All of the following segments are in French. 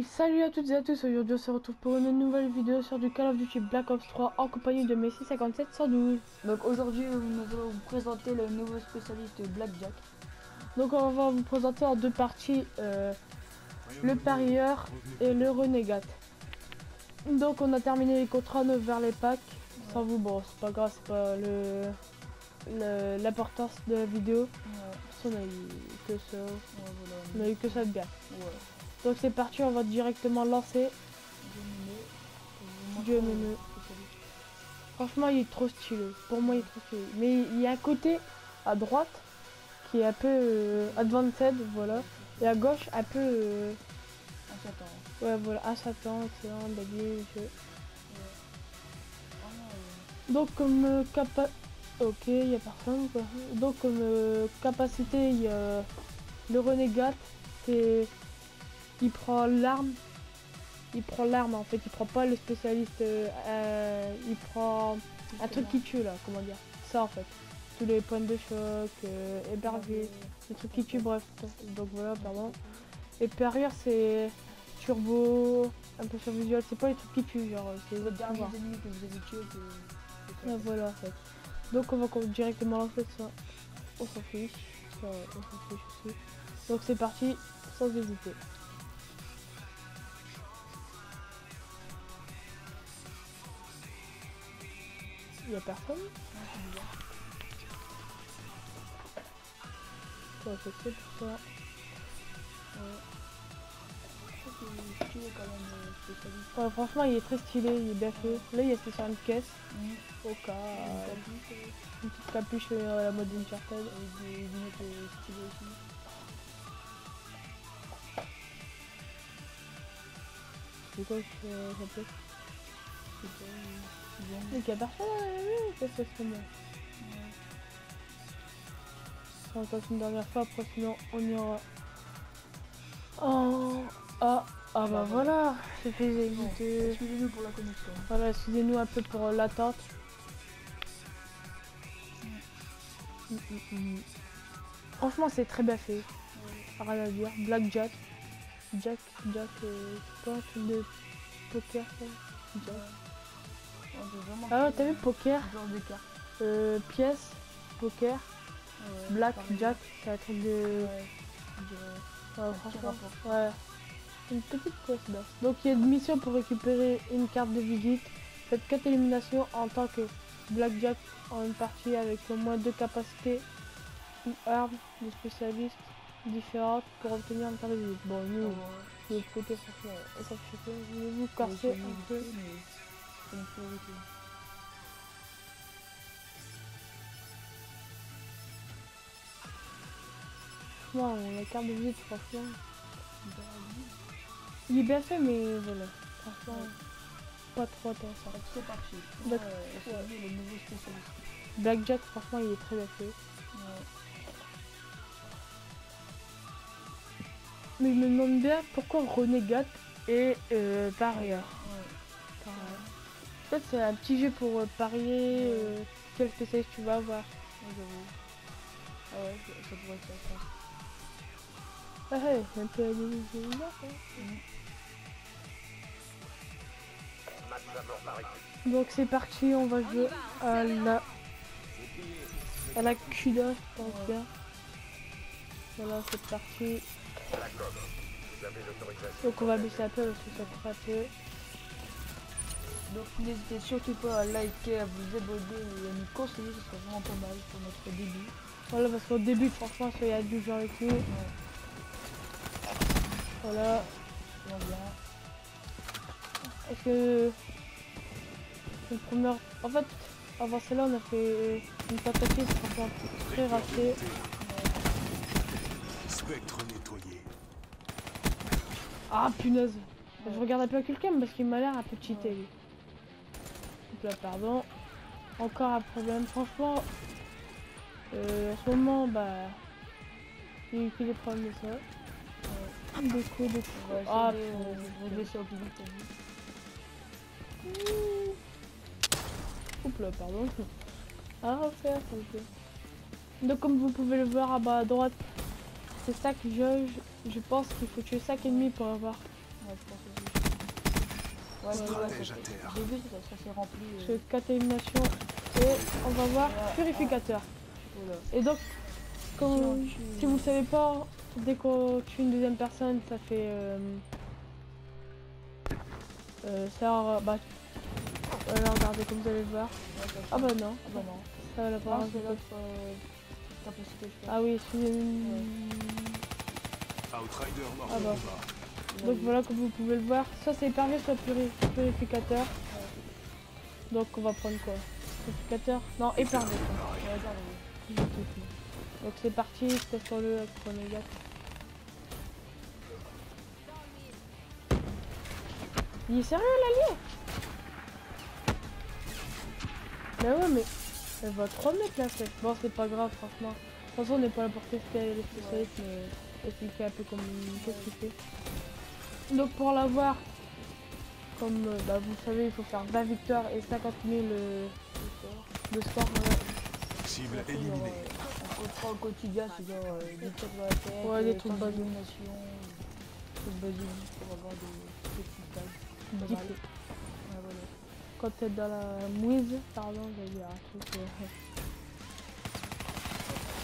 Oui, salut à toutes et à tous, aujourd'hui on se retrouve pour une nouvelle vidéo sur du Call of Duty Black Ops 3 en compagnie de Messi 5712. Donc aujourd'hui nous allons vous présenter le nouveau spécialiste Blackjack. Donc on va vous présenter en deux parties le parieur et le renégate. Donc on a terminé les contrats, on a ouvert les packs. Sans vous, bon c'est pas grave, c'est pas l'importance de la vidéo. On a eu que ça, on a eu que ça de bien. Donc c'est parti, on va directement lancer. Dieu me. Franchement il est trop stylé, pour moi il est trop stylé. Mais il y a un côté à droite qui est un peu advanced, voilà. Et à gauche un peu ouais voilà, à Satan, excellent, baguette, jeu. Donc comme ok, il y a personne quoi. Donc comme capacité, il y a le renégade, c'est il prend l'arme. Il prend l'arme en fait, il prend pas le spécialiste, il prend un truc qui tue là, comment dire, ça en fait. Tous les points de choc, hébergés, les trucs qui tuent, bref. Donc voilà, pardon. Et parieur c'est turbo, un peu survisuel, c'est pas les trucs qui tuent, genre c'est les derniers ennemis que vous avez tués. Ah, voilà en fait. Donc on va directement lancer ça. On s'en fiche, ça, on s'en fiche aussi. Donc c'est parti, sans hésiter. Il y a personne. Ouais, je sais pour ça. Ouais, franchement il est très stylé, il est bien fait. Là il y a sur une caisse. Au cas. Une petite capuche à la mode Uncharted. Avec des lunettes stylées aussi. C'est quoi ça peut? Mais il y a personne, ça serait bon. On va passer une dernière fois, après sinon on y aura. Oh, ah bah voilà, c'était évité. Excusez-nous pour la connexion. Voilà, excusez-nous un peu pour l'attente. Franchement c'est très bien fait. Rien à dire. Blackjack. Jack, c'est pas un truc de poker ça. Jack. Ah ouais, t'as vu poker, pièce, poker, black, jack, c'est un truc de... franchement, ouais, une petite coïncidence. Donc il y a une mission pour récupérer une carte de visite. Faites 4 éliminations en tant que blackjack en une partie avec au moins 2 capacités ou armes de spécialistes différentes pour obtenir une carte de visite. Bon, nous, de l'autre côté, franchement, ça fait chier. Je vais vous corser un peu. Wow, la carte de visite, franchement, il est bien fait, mais voilà, franchement, pas trop intéressant. C'est parti. Le nouveau spécialiste. Blackjack, franchement, il est très bien fait. Mais je me demande bien pourquoi Renegade et parieur. En fait, c'est un petit jeu pour parier quel spécialiste tu vas avoir. Ah ouais, ça pourrait être ça. Ah ouais, c'est un peu donc c'est parti, on va jouer à la CUDA, je pense bien. Voilà, c'est parti. Donc on va baisser un peu parce que ça coûte un peu. Donc n'hésitez surtout pas à liker, à vous abonner et à nous conseiller, ce serait vraiment pas mal pour notre début. Voilà, parce qu'au début, franchement, il y a du genre et tout. Voilà. Est-ce que une première... En fait, avant celle-là, on a fait une tentative franchement très ratée. Spectre nettoyé. Ah punaise. Je regarde un peu à quelqu'un parce qu'il m'a l'air un peu cheaté lui. Donc là, pardon. Encore un problème. Franchement, en ce moment, bah, il y a eu que des problèmes de ça. Des coups. Ah, je vais sur le public. Oups là, pardon. À refaire, s'il vous plaît. Donc comme vous pouvez le voir à bas à droite, c'est ça que je pense qu'il faut tuer 5 ennemis pour avoir Ouais, je pense aussi. Ouais, Stratège à terre. j'ai vu ça s'est rempli. Je catégorisation et on va voir purificateur. Voilà. Et donc, comme, Si on si vous ne savez pas, dès qu'on tue une deuxième personne, ça fait ça, bah, voilà, regardez comme vous allez le voir. Ouais, ça Ah fait- bah non, Ah bah non. ça va la Non, part. c'est l'autre capacité, je pense. Ah oui, excusez-moi. Outrider mort Ah de bah. combat. Donc voilà, comme vous pouvez le voir, ça c'est hyper bien sur le purificateur. Donc on va prendre quoi? Purificateur? Non, épargne. Ouais, regarde, Donc c'est parti, testons-le avec Renégat. Il est sérieux l'allié? Mais ouais, mais elle va 3 mètres la fête. Bon, c'est pas grave, franchement. De toute façon, on n'est pas là pour tester les spécialistes, mais expliquer un peu comme qu'est-ce qu'il fait. Donc pour l'avoir, comme bah, vous savez, il faut faire 20 victoires et 50 000 de score. Cible Genre, éliminée. on comprend au quotidien, c'est genre des trucs dans la tête, Ouais, des trucs sans basiques. élimination, des trucs basiques pour avoir des petites tags. Pas 10 mal. points. Ouais, voilà. Quand t'es dans la mouise, pardon, je vais dire un truc.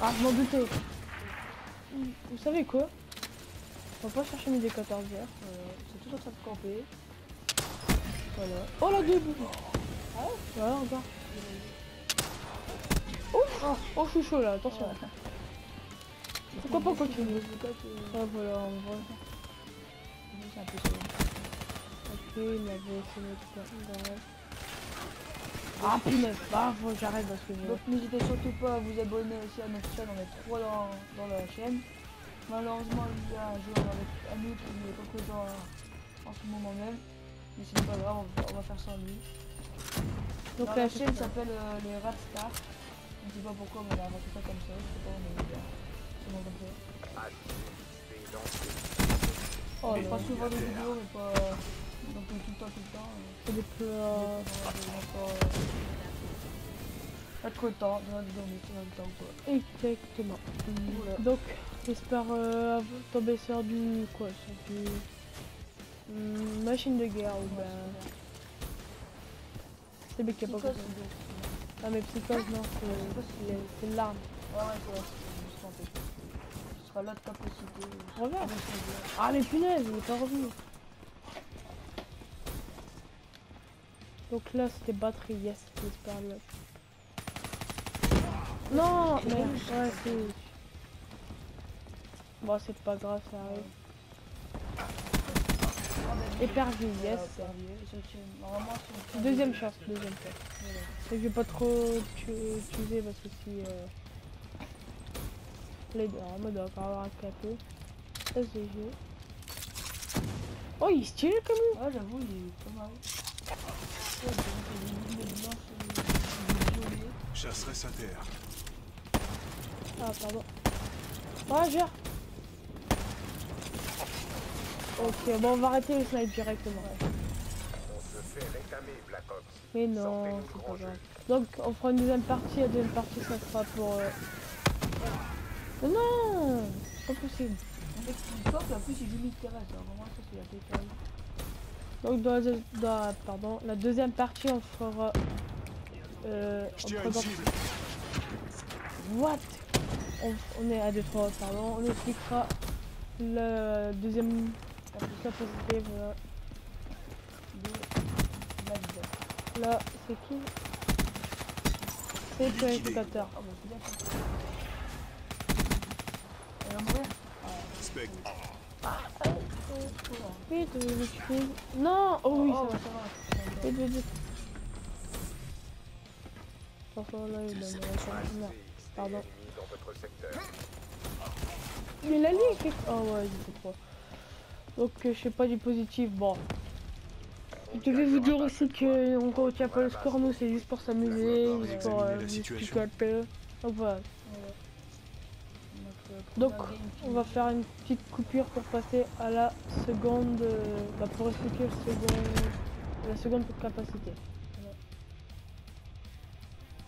Ah, je m'en doutais. Vous savez quoi? On va pas chercher midi 14h. C'est tout en train de camper. Voilà. Oh la double! Ah ouais? Voilà encore. Ouf! Oh, je suis chaud là, attention. Ouais. Pourquoi pas continuer? C'est Ah voilà, en vrai. un peu ça. Ok, il avait essayé notre plan. Ah punaise! Ah, faut que j'arrête parce que Donc n'hésitez surtout pas à vous abonner aussi à notre chaîne, on est 3 dans la chaîne. Malheureusement il y a un joueur avec Anouk qui n'est pas présent en ce moment même. Mais c'est pas grave, on va faire sans lui. Donc Donc là, la chaîne s'appelle les Ratstar. Je ne sais pas pourquoi mais on a inventé ça comme ça, je sais pas, mais c'est bon comme ça. oh On là, fera souvent des vidéos mais pas donc tout le temps. c'est des plats. Pas trop de temps, dans la journée, c'est dans le temps quoi. Exactement. Voilà. Donc, j'espère tomber sur du quoi? Sur du machine de guerre ou ben. C'est bien qu'il n'y a pas Psychose, beaucoup. c'est bien. Ah mais psychose non, c'est l'arme. Ouais, c'est vrai, je me suis trompé. Ce sera l'autre capacité. Regarde. Avec les joueurs. Ah mais punaise, il est pas revenu. Donc là c'était batterie, yes, j'espère le. Non, mais ouais c'est. Bon c'est pas grave, ça arrive. Éperdu, yes. Normalement, c'est Deuxième chance, deuxième chance. Voilà. Et je vais pas trop utiliser parce que si les deux, en mode encore avoir un café. SVG. Oh il est stylé comme lui. Ouais, j'avoue, il est pas mal. Ouais, donc, il est blanc, c'est violet. Chasseresse à terre. Ah pardon. Ouais gère. Ok bon on va arrêter le snipe directement. On se fait réclamer, Black Ops. Mais non, c'est pas grave. Donc on fera une deuxième partie, la deuxième partie ça sera pour... Mais non, c'est pas possible. En fait, il pop, en plus, il limite terrestre. Alors, vraiment, ça, c'est la détail. Donc pardon, la deuxième partie on fera... Je tiens une cible. What? On est à 2-3, pardon, on expliquera la deuxième capacité, voilà. Là, c'est qui? C'est le purificateur. Ah, bah, c'est bien ça. Elle va mourir. Spectre. Vite, j'utilise. Non! Oh oui, Oh, ça va. ça va. Vite, vite, vite. Attention, là, il donne la pardon. Ennemi dans votre secteur. Mais la ligne est quelque... Oh ouais, il fait trop. Donc, je sais pas du positif. Bon. Je vais vous dire aussi qu'on ne retient pas le score, nous, c'est juste pour s'amuser, Va juste falloir pour examiner la vous situation. expliquer un peu. Donc voilà. Donc, on va faire une petite coupure pour passer à la seconde... bah, pour expliquer la seconde capacité.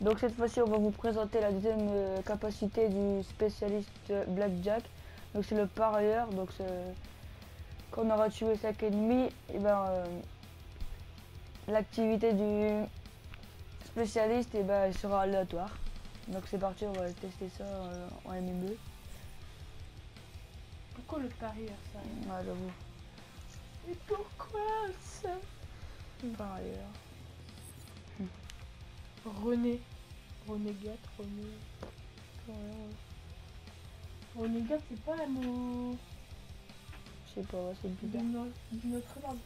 Donc cette fois-ci on va vous présenter la deuxième capacité du spécialiste Blackjack. Donc c'est le parieur, donc quand on aura tué 5 ennemis, et ben l'activité du spécialiste, et ben elle sera aléatoire. Donc c'est parti, on va tester ça en MME. Pourquoi le pari à ça? Ah, j'avoue. Et pourquoi ça? Par ailleurs. Renégat, Renégat, c'est pas un mot Je sais pas, ouais, c'est bizarre. du Notre-Dame.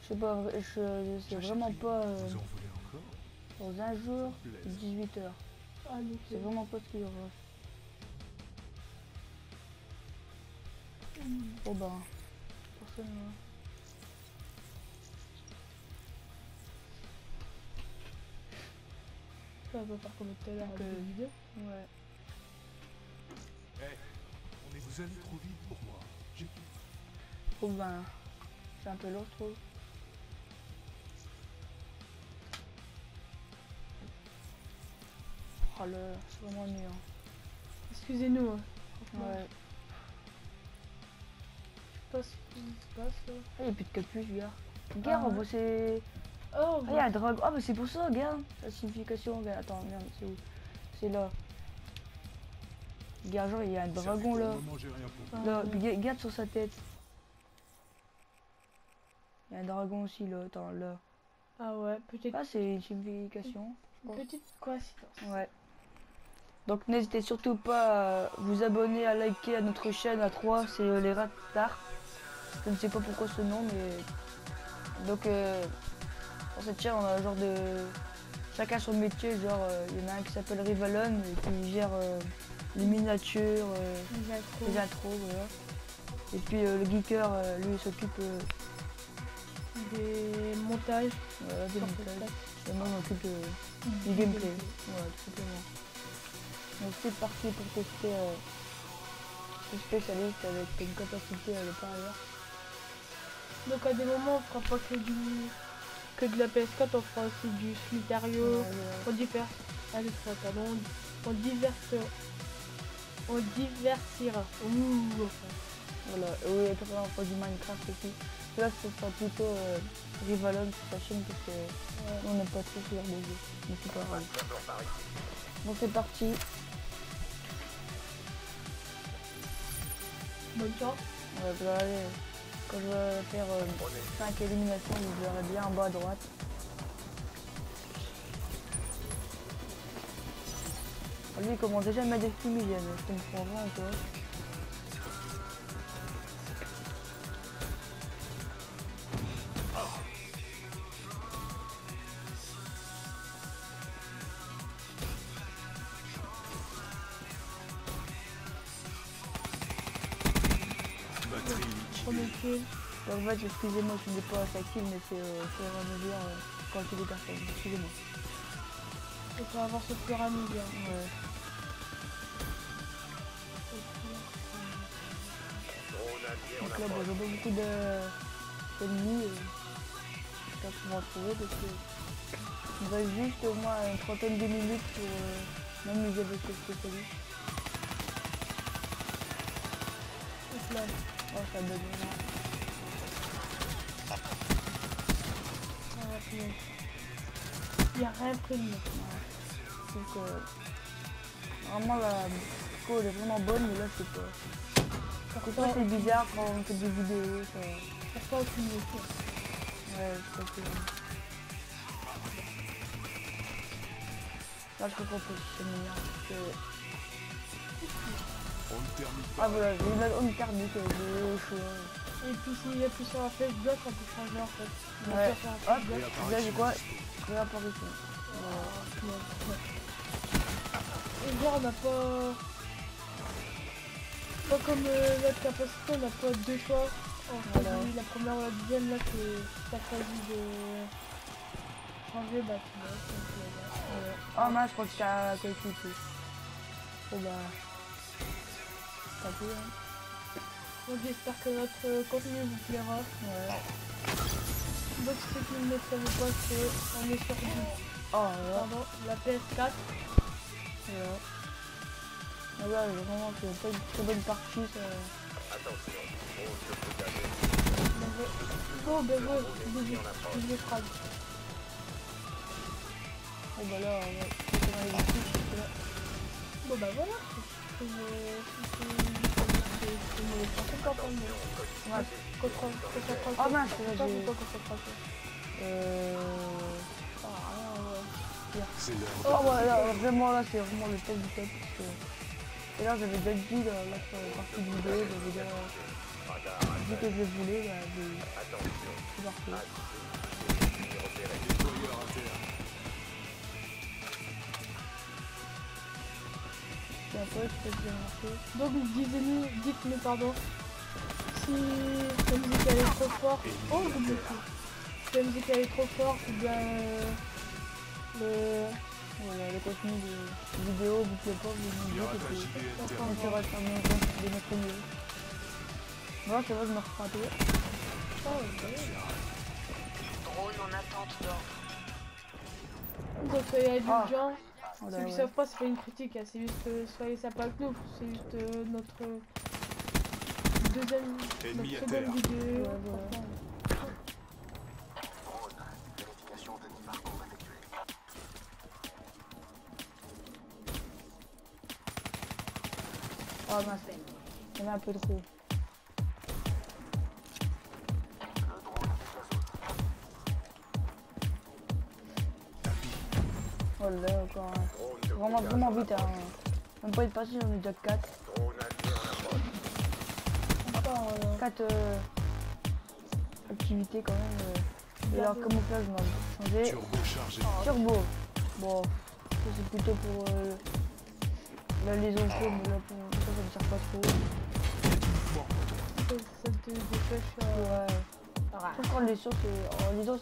Je sais pas, je sais vraiment pas. Vous en voulez encore? Dans un jour, Plaise. 18 h. Ah, donc C'est vraiment pas ce qu'il y aura. Bon ben, personne. Ça va faire comme tout à l'heure avec les vidéos. Ouais. Vous allez trop vite pour moi. Bon ben, c'est un peu lourd, je trouve. Oh là, c'est vraiment ennuyant. Excusez-nous. Hein. Ouais. Je sais pas ce qui se passe là. Ah, il n'y a plus de capuche, gars. Regarde, on ouais. voit c'est. Oh, Ah, il y a un dragon. Ah, mais c'est pour ça, regarde. La signification, regarde. Attends, merde, c'est où? C'est là. Regarde, genre, il y a un dragon là. J'ai rien pour vous. Là, regarde sur sa tête. Il y a un dragon aussi là. Attends, là. Ah ouais, peut-être Ah, c'est une signification. une petite coïncidence. Ouais. Donc n'hésitez surtout pas à vous abonner, à liker à notre chaîne à 3, c'est les Ratards. Je ne sais pas pourquoi ce nom, mais... Donc dans cette chaîne on a un genre de... Chacun son métier, genre il y en a un qui s'appelle Rivalon et qui gère les miniatures, les intros, voilà. Et puis le geeker, lui il s'occupe des montages. des montages. Et moi je m'occupe du gameplay. Voilà, tout simplement. Donc c'est parti pour tester ce spécialiste avec une capacité à le par ailleurs. Donc à des moments on fera pas que de la PS4, on fera aussi du Slitario, on diversira. Voilà, oui, après on fera du Minecraft aussi. Là ce sera plutôt Rivalon sur sa chaîne parce que on n'est pas trop sur des jeux. Mais c'est pas grave. Bon c'est parti. Bonne chance. Ouais, bah, allez, quand je vais faire 5 éliminations, vous verrez bien en bas à droite. Lui il commence déjà à mettre des fumigènes, je comprends vraiment ou quoi. Premier kill. En fait, excusez-moi, je n'ai pas sa kill, mais c'est au fur et à mesure quand il est personne. Excusez-moi. Il faut avoir ce fur et à mesure. Ouais. Donc là, bon, j'ai pas beaucoup d'ennemis. J'espère qu'on va en trouver parce que il me reste juste au moins une trentaine de minutes pour m'amuser avec le spécialiste. Donc là, Oh, ça bug vraiment. il n'y a rien prévu. Donc, vraiment, la score est vraiment bonne, mais là, je sais pas. Pourquoi c'est bizarre quand on fait des vidéos, ça... Pourquoi aucune notion? Ouais, je sais pas. Là, je comprends pas si c'est mignon, parce que... On ne termine pas. Ah voilà, j'ai une onde thermique, j'ai au choix. Et puis s'il appuie sur la flèche gauche, on peut changer en fait. On Ouais. appuie sur la Hop, flèche gauche. là j'ai quoi? Réapparition. Et genre on n'a pas... Pas comme notre capacité, on n'a pas deux choix. On Voilà. choisit la première ou la deuxième, là que t'as choisi de changer, bah tu vois. Oh mince, je crois que c'est à quelqu'un ici. Bon bah... T'as vu hein? Donc j'espère que notre contenu vous plaira. Ouais. Donc ceux qui ne le savent pas, c'est on est sur du, Oh là. pardon, la PS4. Voilà. Ah là, vraiment, c'est pas une très bonne partie, ça... Attention, on se peut gaver Oh, ben ouais, deuxième phrase. Oh bah là, ouais, c'est dans les outils, c'est là. Bon, bah voilà. C'est une campagne. Ouais. Concentration. Ah mince, là Ça, j'ai... c'est quoi concentration? Ah, rien, ouais. C'est l'heure Oh ouais, là, vraiment là, c'est vraiment le top du top. Parce que... Et là, j'avais déjà dit, là, sur la partie de vidéo, j'avais déjà dit que je le voulais, bah, c'est parfait. déployeur interne. Et après, je peux bien marcher. Donc, dites-nous, pardon, si la musique elle est trop forte. Oh, double coup. Si la musique elle est trop forte, ou bien Voilà, le contenu de vidéo, vous pouvez pas vous dire Piratage que IDN on terminé. essaiera de faire mieux de notre mieux. Moi, c'est vrai, je me reprends un peu. Oh, ok. Drone en attente d'ordre. Donc, soyez indulgents. Oh là, Ceux qui ouais. savent pas, c'est pas une critique, hein, c'est juste soyez sympa avec nous. C'est juste notre deuxième, Ennemi notre à seconde terre. vidéo. Ouais, voilà. Oh mince, il y en a un peu trop. Oh là, encore un. Vraiment vite, hein. Même pas être passé, j'en ai déjà 4. Drone allié en approche. 4 activités quand même. Et leur camouflage m'a changé. Turbo chargé. Turbo. Bon, ça c'est plutôt pour la liaison courbe, mais là pour ça me sert pas trop. Ça te dépêche. Ouais. Je trouve qu'en liaison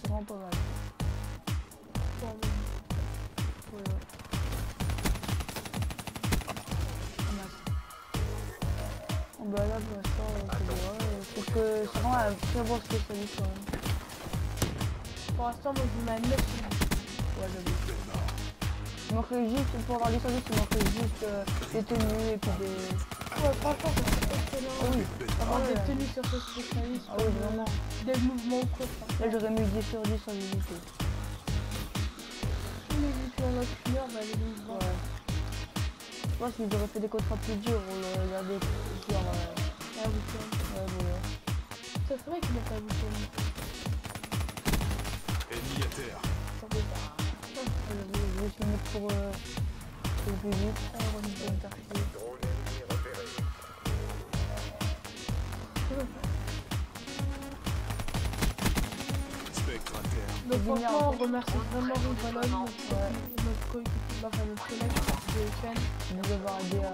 c'est vraiment pas mal. Voilà. Oh bah là pour l'instant c'est que c'est vraiment un très bon spécialiste quand même. Pour l'instant, moi je vous mets à 9. Ouais, j'avoue. Il manquerait juste, pour avoir les services, il manquerait juste des tenues et puis des... Ouais, franchement, c'est excellent. Ah oui, Avoir ouais. des tenues sur ce spécialiste. Ah oui, vraiment. Des mouvements ou quoi. Là j'aurais mis 10 sur 10 sans hésiter. Si les étudiants dans notre couleur, bah les mouvements. Ouais. Je pense qu'ils auraient fait des contrats plus durs, on l'aurait regardé genre... La week-end. ouais, voilà. Ça serait vrai qu'ils mettent la week-end. Ennemi à terre. Ça fait pas. Je vais juste le mettre pour le plus vite. Ah, on va me faire chier. Drone ennemi repéré. Spectre à terre. Donc C'est génial, franchement, en on remercie vraiment Rivalon, notre coéquipier, enfin notre collègue de chaîne. De nous avoir aidé à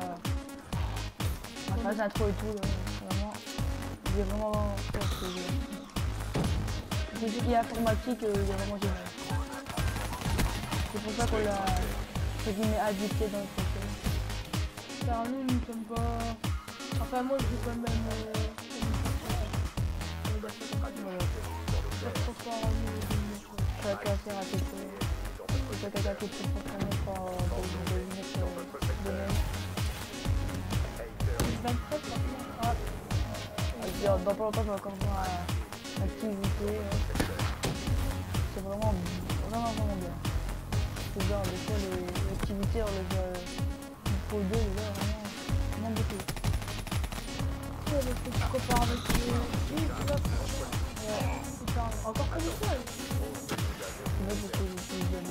faire les intros et tout, là. Vraiment. Il est vraiment top ce jeu. Tout ce qui est informatique, il est vraiment génial. C'est pour ça qu'on l'a, entre guillemets, invité dans le prochain. Car nous ne sommes pas... Enfin moi je vais quand même... Voilà. Chacun s'est raté de chacun qui peut s'entraîner pour devenir de même. 27 maintenant. Dans pas longtemps, je vais encore voir l'activité. C'est vraiment bien. C'est genre, des fois, l'activité, on les voit pour deux, les gars, vraiment beaucoup. Ouais, parce que tu compares avec les... Oui, tu vois, c'est encore comme ça. C'est vrai parce que je suis bien.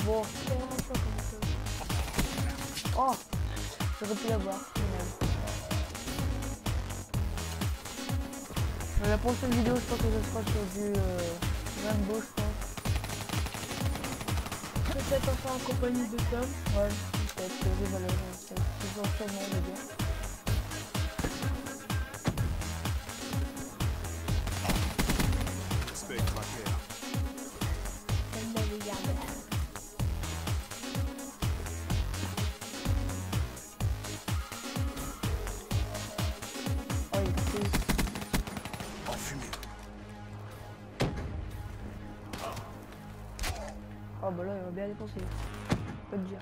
Bon, C'est vraiment ça comme ça. oh, j'aurais pu l'avoir. La prochaine vidéo, je pense que ce sera sur du Rainbow, je pense. Peut-être enfin en compagnie de Tom. Ouais, peut-être que j'ai valeur. C'est essentiellement, on va dire. Spectre à terre. Elle m'avait gardé. Oh, il est parti. Enfumé. Oh, bah là, il va bien dépenser. Je peux te dire.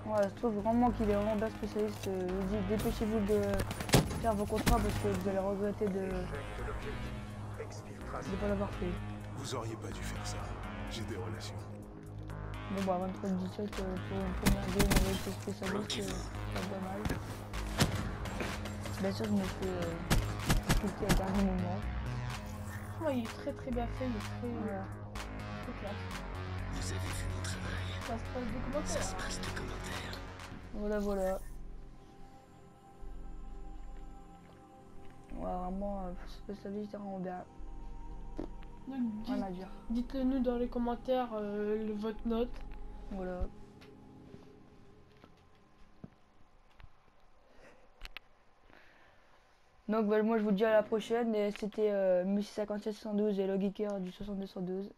Ouais, je trouve vraiment qu'il est vraiment bien spécialiste. Je dis, dépêchez-vous de faire vos contrats parce que vous allez regretter de Exfiltration. ne pas l'avoir fait. Vous auriez pas dû faire ça. J'ai des relations. Bon bah 23-17 pour une première game avec le spécialiste, c'est pas mal. Bien sûr je me fais expliquer à dernier moment. Ouais, il est très bien fait, il est très, Voilà. très classe. Vous avez vu mon travail. Ça se passe de commentaires. Ça se passe de commentaires. Voilà. Ouais, vraiment, spécialiste, c'est vraiment bien. Donc, Rien à dire. dites-le nous dans les commentaires votre note. Voilà. Donc bah, moi je vous dis à la prochaine et c'était Mussi 5712 et Logiker du 6212.